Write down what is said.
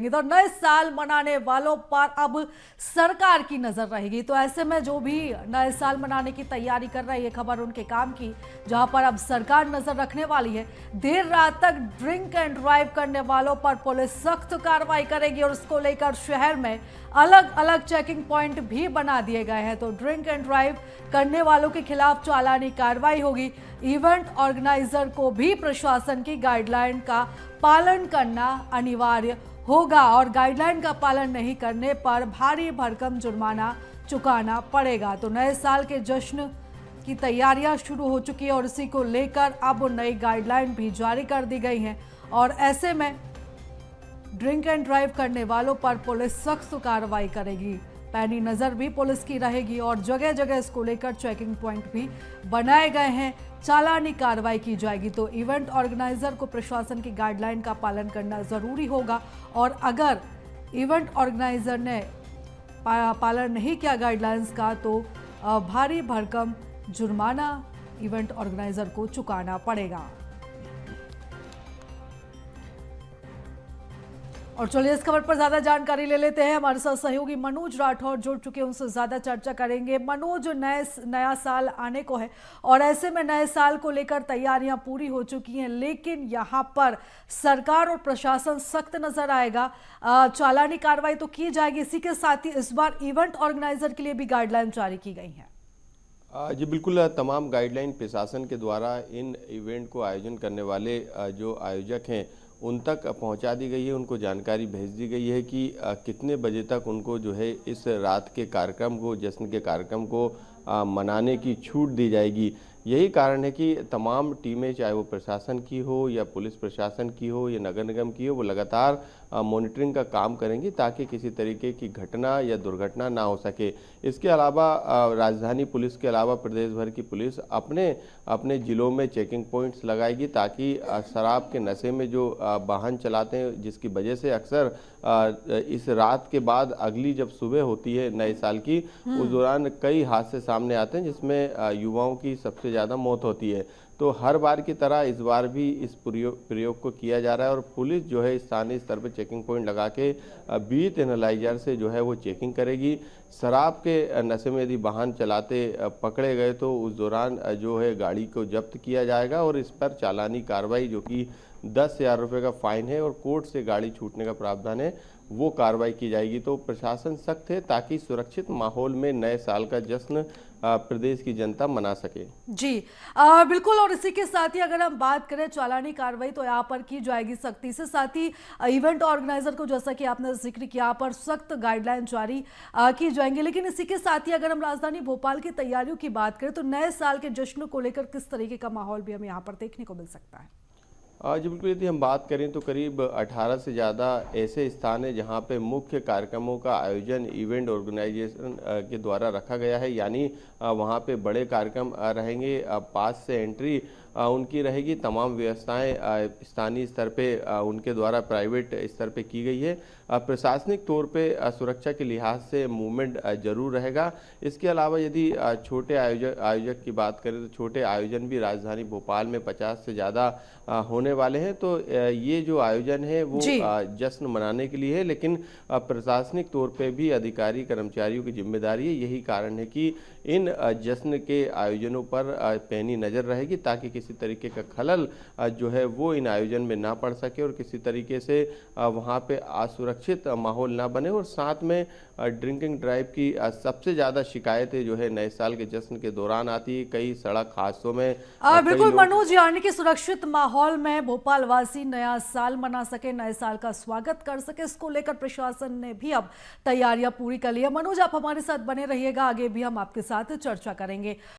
करेंगे। तो नए साल मनाने वालों पर अब सरकार की नजर रहेगी। तो ऐसे में जो भी नए साल मनाने की तैयारी कर रही है, खबर उनके काम की, जहां पर अब सरकार नजर रखने वाली है। देर रात तक ड्रिंक एंड ड्राइव करने वालों पर पुलिस सख्त कार्रवाई करेगी और इसको लेकर शहर में अलग अलग चेकिंग पॉइंट भी बना दिए गए हैं। तो ड्रिंक एंड ड्राइव करने वालों के खिलाफ चालानी कार्रवाई होगी। इवेंट ऑर्गेनाइजर को भी प्रशासन की गाइडलाइन का पालन करना अनिवार्य होगा और गाइडलाइन का पालन नहीं करने पर भारी भरकम जुर्माना चुकाना पड़ेगा। तो नए साल के जश्न की तैयारियां शुरू हो चुकी है और इसी को लेकर अब नई गाइडलाइन भी जारी कर दी गई हैं और ऐसे में ड्रिंक एंड ड्राइव करने वालों पर पुलिस सख्त कार्रवाई करेगी। पैनी नजर भी पुलिस की रहेगी और जगह जगह इसको लेकर चेकिंग पॉइंट भी बनाए गए हैं। चालानी कार्रवाई की जाएगी। तो इवेंट ऑर्गेनाइजर को प्रशासन की गाइडलाइन का पालन करना जरूरी होगा और अगर इवेंट ऑर्गेनाइजर ने पालन नहीं किया गाइडलाइंस का तो भारी भरकम जुर्माना इवेंट ऑर्गेनाइजर को चुकाना पड़ेगा। और चलिए इस खबर पर ज्यादा जानकारी ले लेते हैं। हमारे साथ सहयोगी मनोज राठौर जुड़ चुके हैं, उनसे ज्यादा चर्चा करेंगे। मनोज, नया साल आने को है और ऐसे में नए साल को लेकर तैयारियां पूरी हो चुकी हैं, लेकिन यहां पर सरकार और प्रशासन सख्त नजर आएगा। चालानी कार्रवाई तो की जाएगी, इसी के साथ ही इस बार इवेंट ऑर्गेनाइजर के लिए भी गाइडलाइन जारी की गई है। जी बिल्कुल, तमाम गाइडलाइन प्रशासन के द्वारा इन इवेंट को आयोजन करने वाले जो आयोजक हैं उन तक पहुंचा दी गई है। उनको जानकारी भेज दी गई है कि कितने बजे तक उनको जो है इस रात के कार्यक्रम को, जश्न के कार्यक्रम को मनाने की छूट दी जाएगी। यही कारण है कि तमाम टीमें, चाहे वो प्रशासन की हो या पुलिस प्रशासन की हो या नगर निगम की हो, वो लगातार मॉनिटरिंग का काम करेंगी ताकि किसी तरीके की घटना या दुर्घटना ना हो सके। इसके अलावा राजधानी पुलिस के अलावा प्रदेश भर की पुलिस अपने अपने ज़िलों में चेकिंग पॉइंट्स लगाएगी ताकि शराब के नशे में जो वाहन चलाते हैं, जिसकी वजह से अक्सर इस रात के बाद अगली जब सुबह होती है नए साल की, उस दौरान कई हादसे सामने आते हैं जिसमें युवाओं की सबसे ज़्यादा मौत होती है। तो हर बार की तरह इस बार भी इस प्रयोग को किया जा रहा है और पुलिस जो है स्थानीय स्तर पर चेकिंग पॉइंट लगा के बीट एनालाइजर से जो है वो चेकिंग करेगी। शराब के नशे में यदि वाहन चलाते पकड़े गए तो उस दौरान जो है गाड़ी को जब्त किया जाएगा और इस पर चालानी कार्रवाई, जो कि 10,000 रुपये का फाइन है और कोर्ट से गाड़ी छूटने का प्रावधान है, वो कार्रवाई की जाएगी। तो प्रशासन सख्त है ताकि सुरक्षित माहौल में नए साल का जश्न प्रदेश की जनता मना सके। जी बिल्कुल। और इसी के साथ ही अगर हम बात करें चालानी कार्रवाई तो यहाँ पर की जाएगी सख्ती से। साथ ही इवेंट ऑर्गेनाइजर को, जैसा कि आपने जिक्र किया, यहाँ पर सख्त गाइडलाइन जारी की जाएंगी। लेकिन इसी के साथ ही अगर हम राजधानी भोपाल की तैयारियों की बात करें तो नए साल के जश्न को लेकर किस तरीके का माहौल भी हमें यहाँ पर देखने को मिल सकता है? जी बिल्कुल, यदि हम बात करें तो करीब 18 से ज़्यादा ऐसे स्थान हैं जहां पे मुख्य कार्यक्रमों का आयोजन इवेंट ऑर्गेनाइजेशन के द्वारा रखा गया है। यानी वहां पे बड़े कार्यक्रम रहेंगे, पास से एंट्री उनकी रहेगी, तमाम व्यवस्थाएं स्थानीय स्तर पे उनके द्वारा प्राइवेट स्तर पे की गई है। प्रशासनिक तौर पे सुरक्षा के लिहाज से मूवमेंट जरूर रहेगा। इसके अलावा यदि छोटे आयोजक की बात करें तो छोटे आयोजन भी राजधानी भोपाल में 50 से ज़्यादा होने वाले हैं। तो ये जो आयोजन है वो जश्न मनाने के लिए है, लेकिन प्रशासनिक तौर पे भी अधिकारी कर्मचारियों की जिम्मेदारी है। यही कारण है कि इन जश्न के आयोजनों पर पैनी नज़र रहेगी ताकि किसी तरीके का खलल जो है वो इन आयोजन में ना पड़ सके और किसी तरीके से वहाँ पे असुरक्षित माहौल ना बने। और साथ में ड्रिंकिंग ड्राइव की सबसे ज़्यादा शिकायतें जो है नए साल के जश्न के दौरान आती है। कई सड़क हादसों में बिल्कुल मनोज, यानी कि सुरक्षित माहौल में भोपाल वासी नया साल मना सके, नए साल का स्वागत कर सके, इसको लेकर प्रशासन ने भी अब तैयारियां पूरी कर ली है। मनोज, आप हमारे साथ बने रहिएगा, आगे भी हम आपके साथ चर्चा करेंगे।